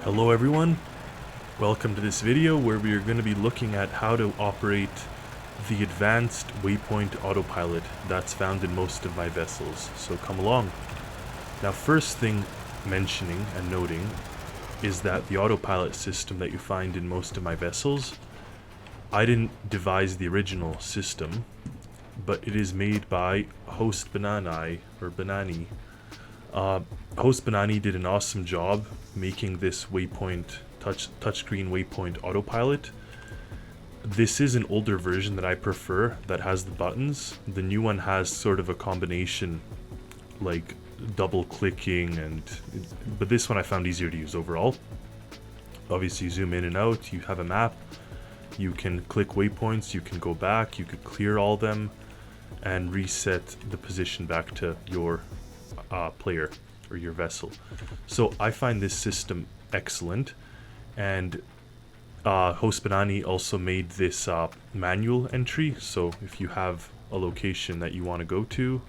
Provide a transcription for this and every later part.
Hello everyone, welcome to this video where we are going to be looking at how to operate the Advanced Waypoint Autopilot that's found in most of my vessels, so come along. Now first thing mentioning and noting is that the autopilot system that you find in most of my vessels, I didn't devise the original system, but it is made by hostbanani, or Banani. hostbanani did an awesome job making this Waypoint touchscreen Waypoint autopilot. This is an older version that I prefer that has the buttons. The new one has sort of a combination like double clicking but this one I found easier to use overall. Obviously zoom in and out, you have a map, you can click waypoints, you can go back, you could clear all them and reset the position back to your player or your vessel. So I find this system excellent, and hostbanani also made this manual entry. So if you have a location that you want to go to,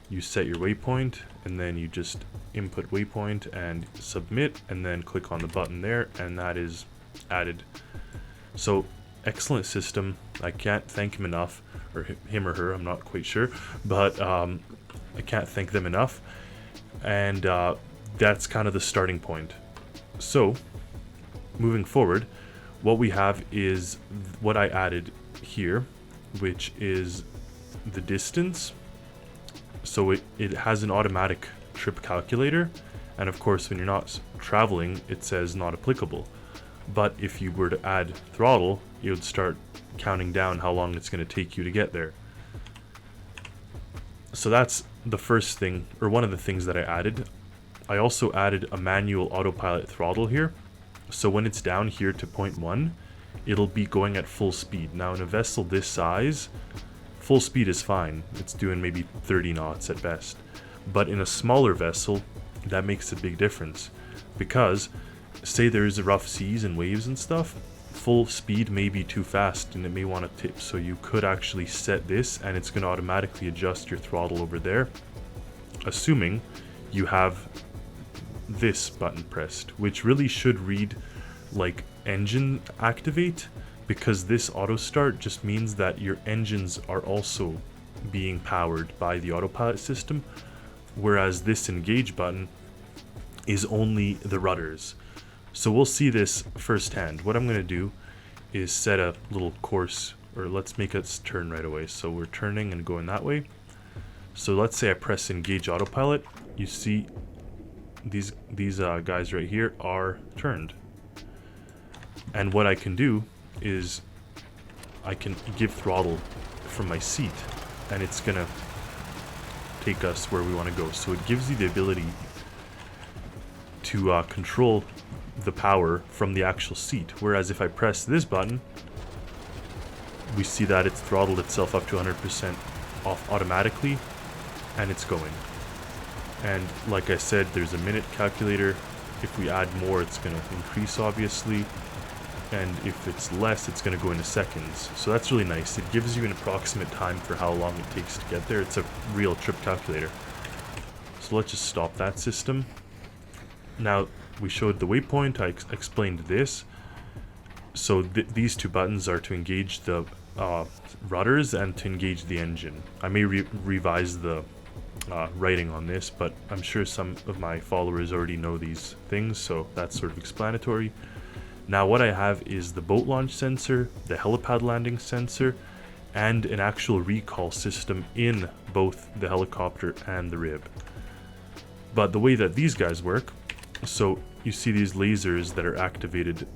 you set your waypoint and then you just input waypoint and submit and then click on the button there, and that is added. So excellent system. I can't thank him enough, or him or her, I'm not quite sure, but I can't thank them enough. And that's kind of the starting point. So moving forward, what we have is what I added here, which is the distance. So it has an automatic trip calculator, and of course when you're not traveling it says not applicable, but if you were to add throttle it would start counting down how long it's going to take you to get there. So that's the first thing, or one of the things that I added. I also added a manual autopilot throttle here, so when it's down here to 0.1 it'll be going at full speed. Now in a vessel this size, full speed is fine, it's doing maybe 30 knots at best, but in a smaller vessel that makes a big difference, because say there's rough seas and waves and stuff, full speed may be too fast and it may want to tip. So you could actually set this and it's going to automatically adjust your throttle over there, assuming you have this button pressed, which really should read like engine activate, because this auto start just means that your engines are also being powered by the autopilot system, whereas this engage button is only the rudders. So we'll see this firsthand. What I'm going to do is set a little course, or let's make us turn right away. So we're turning and going that way. So let's say I press engage autopilot. You see these guys right here are turned. And what I can do is I can give throttle from my seat and it's going to take us where we want to go. So it gives you the ability to control the power from the actual seat, whereas if I press this button we see that it's throttled itself up to 100% off automatically and it's going. And like I said, there's a minute calculator. If we add more it's going to increase obviously, and if it's less it's going to go into seconds. So that's really nice. It gives you an approximate time for how long it takes to get there. It's a real trip calculator. So let's just stop that system. Now we showed the waypoint, I explained this. So these two buttons are to engage the rudders and to engage the engine. I may revise the writing on this, but I'm sure some of my followers already know these things, so that's sort of explanatory. Now what I have is the boat launch sensor, the helipad landing sensor, and an actual recall system in both the helicopter and the rib. But the way that these guys work, so you see these lasers that are activated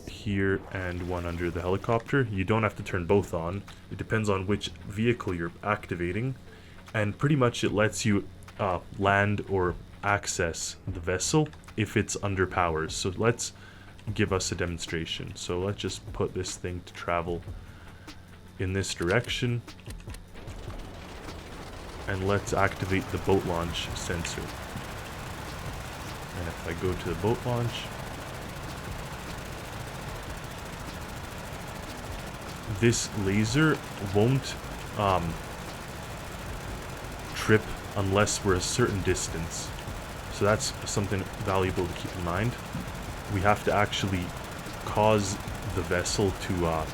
here and one under the helicopter. You don't have to turn both on. It depends on which vehicle you're activating, and pretty much it lets you land or access the vessel if it's under powers. So let's give us a demonstration. So let's just put this thing to travel in this direction, and let's activate the boat launch sensor. And if I go to the boat launch, this laser won't trip unless we're a certain distance. So that's something valuable to keep in mind. we have to actually cause the vessel to,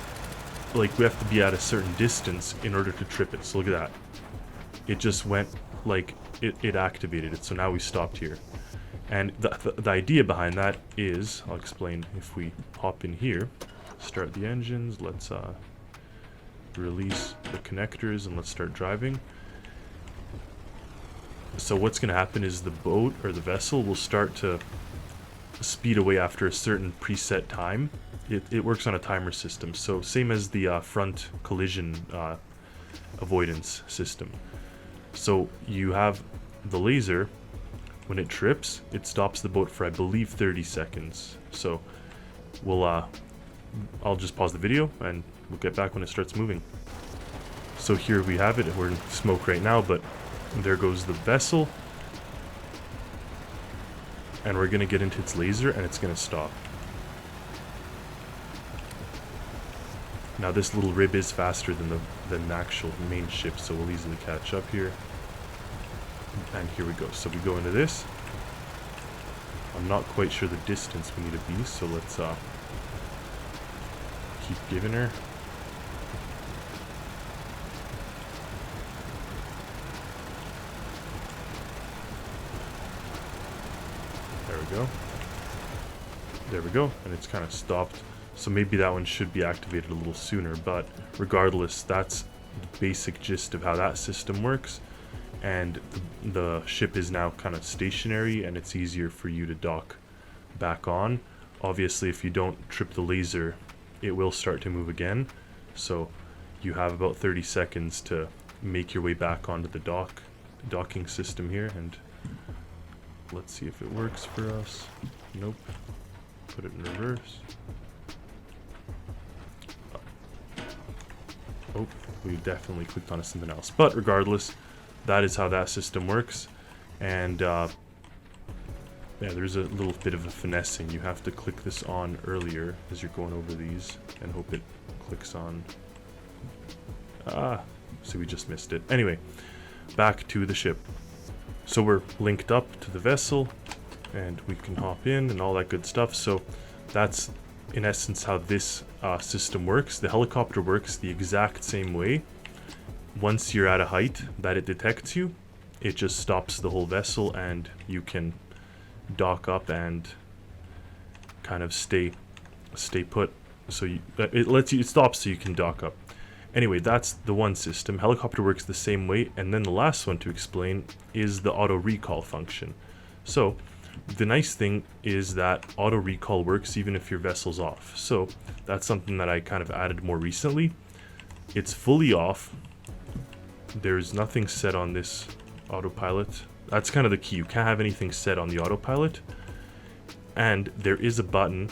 like, we have to be at a certain distance in order to trip it. So look at that. It just went, like, it activated it. So now we stopped here. And the idea behind that is, I'll explain if we hop in here, start the engines, let's release the connectors, and let's start driving. So what's going to happen is the boat, or the vessel, will start to speed away after a certain preset time. It works on a timer system, so same as the front collision avoidance system. So you have the laser, when it trips, it stops the boat for, I believe, 30 seconds. So we'll I'll just pause the video and we'll get back when it starts moving. So here we have it. We're in smoke right now, but there goes the vessel. And we're gonna get into its laser and it's gonna stop. Now this little rib is faster than the actual main ship, so we'll easily catch up here. And here we go. So we go into this. I'm not quite sure the distance we need to be, so let's keep giving her. There we go. There we go, and it's kind of stopped. So maybe that one should be activated a little sooner, but regardless, that's the basic gist of how that system works. And the ship is now kind of stationary, and it's easier for you to dock back on. Obviously, if you don't trip the laser, it will start to move again. So you have about 30 seconds to make your way back onto the docking system here, and let's see if it works for us. Nope. Put it in reverse. Oh, we definitely clicked on something else. But regardless, that is how that system works. And yeah, there's a little bit of a finessing. You have to click this on earlier as you're going over these and hope it clicks on. So we just missed it. Anyway, back to the ship. So we're linked up to the vessel and we can hop in and all that good stuff. So that's in essence how this system works. The helicopter works the exact same way. Once you're at a height that it detects you, it just stops the whole vessel and you can dock up and kind of stay put. So it stops so you can dock up. Anyway, that's the one system. Helicopter works the same way. And then the last one to explain is the auto recall function. So the nice thing is that auto recall works even if your vessel's off. So that's something that I kind of added more recently. It's fully off. There's nothing set on this autopilot. That's kind of the key. You can't have anything set on the autopilot. And there is a button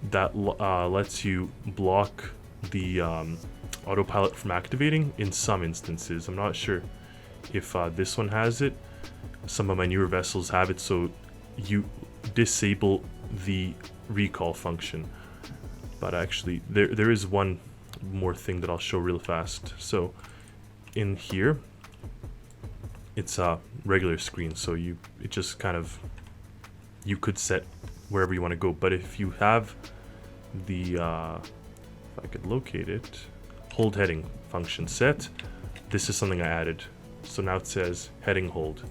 that lets you block the autopilot from activating in some instances. I'm not sure if this one has it. Some of my newer vessels have it, so you disable the recall function. But actually, there is one more thing that I'll show real fast. So in here, it's a regular screen, so it just kind of, you could set wherever you want to go. But if you have the, if I could locate it, hold heading function set, this is something I added. So now it says heading hold.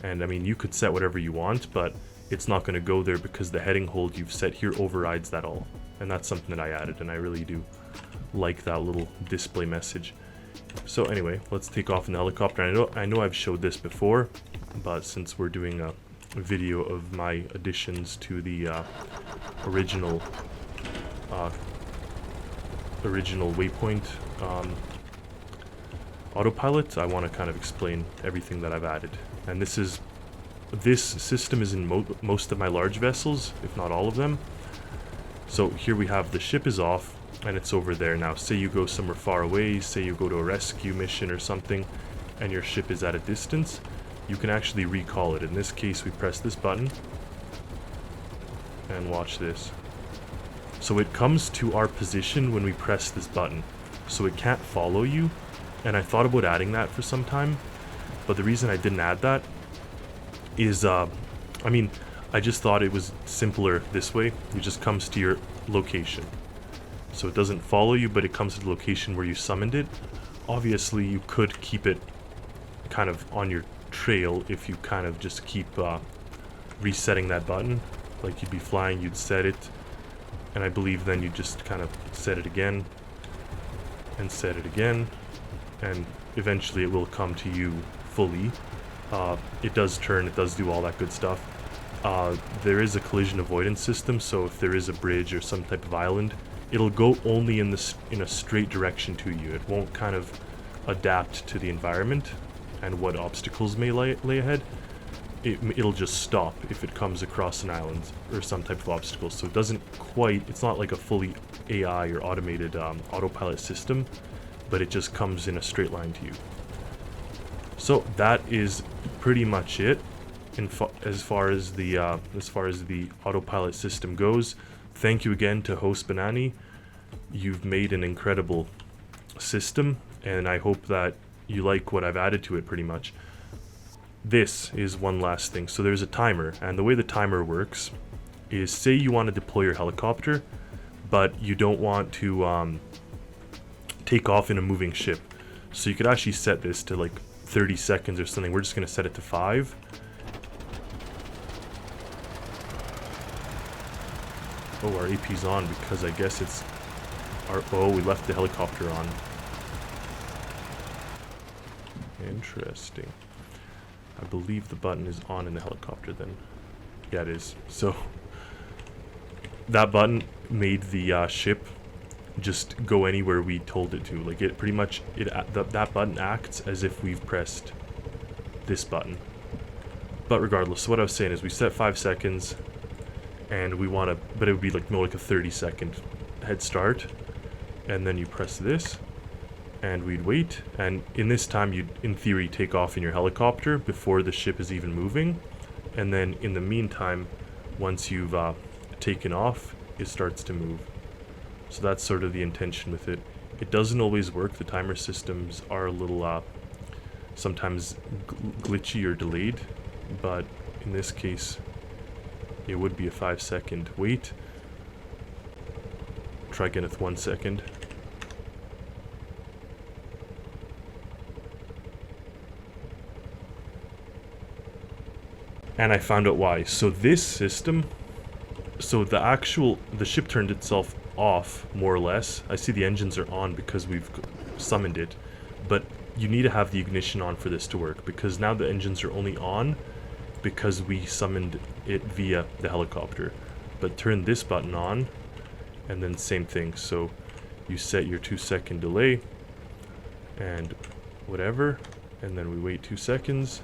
And I mean, you could set whatever you want, but it's not going to go there because the heading hold you've set here overrides that all. And that's something that I added, and I really do like that little display message. So anyway, let's take off in the helicopter. I know I've showed this before, but since we're doing a video of my additions to the original Waypoint autopilot, I want to kind of explain everything that I've added. And this system is in most of my large vessels, if not all of them. So here we have the ship is off and it's over there. Now say you go somewhere far away, say you go to a rescue mission or something and your ship is at a distance, you can actually recall it. In this case, we press this button and watch this. So it comes to our position when we press this button, so it can't follow you. And I thought about adding that for some time, but the reason I didn't add that is, I mean, I just thought it was simpler this way. It just comes to your location. So it doesn't follow you, but it comes to the location where you summoned it. Obviously, you could keep it kind of on your trail if you kind of just keep resetting that button. Like you'd be flying, you'd set it, and I believe then you just kind of set it again, and set it again, and eventually it will come to you fully. It does turn, it does do all that good stuff. There is a collision avoidance system, so if there is a bridge or some type of island, it'll go only in a straight direction to you. It won't kind of adapt to the environment and what obstacles may lay ahead. It'll just stop if it comes across an island or some type of obstacle. So it doesn't quite, it's not like a fully AI or automated autopilot system, but it just comes in a straight line to you. So that is pretty much it as far as the autopilot system goes. Thank you again to hostbanani. You've made an incredible system, and I hope that you like what I've added to it pretty much. This is one last thing. So there's a timer, and the way the timer works is, say you want to deploy your helicopter, but you don't want to take off in a moving ship. So you could actually set this to like 30 seconds or something. We're just going to set it to 5. Oh, our AP's on because I guess it's our... Oh, we left the helicopter on. Interesting. I believe the button is on in the helicopter then. Yeah, it is. So that button made the ship just go anywhere we told it to. Like it pretty much, that button acts as if we've pressed this button. But regardless, so what I was saying is we set 5 seconds, and we want to, but it would be like more like a 30-second head start, and then you press this, and we'd wait, and in this time you'd in theory take off in your helicopter before the ship is even moving, and then in the meantime, once you've taken off, it starts to move. So that's sort of the intention with it. It doesn't always work. The timer systems are a little sometimes glitchy or delayed, but in this case it would be a 5-second wait. Try again with 1 second. And I found out why. So this system, so the ship turned itself off, more or less. I see the engines are on because we've summoned it, but you need to have the ignition on for this to work, because now the engines are only on because we summoned it via the helicopter. But turn this button on, and then same thing. So you set your 2-second delay, and whatever, and then we wait 2 seconds,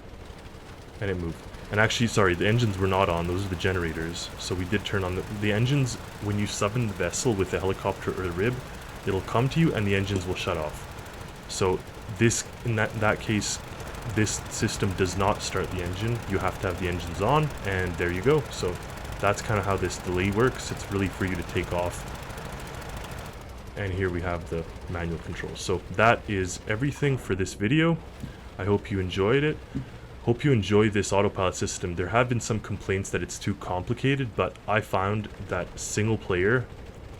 and it moved. And actually, sorry, the engines were not on. Those are the generators. So we did turn on the engines. When you summon the vessel with the helicopter or the rib, it'll come to you and the engines will shut off. So this, in that case, this system does not start the engine. You have to have the engines on, and there you go. So that's kind of how this delay works. It's really for you to take off. And here we have the manual controls. So that is everything for this video. I hope you enjoyed it. Hope you enjoy this autopilot system. There have been some complaints that it's too complicated, but I found that single player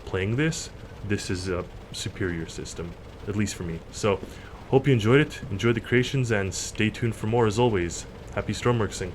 playing this is a superior system, at least for me. So hope you enjoyed it, enjoy the creations, and stay tuned for more as always. Happy Stormworksing.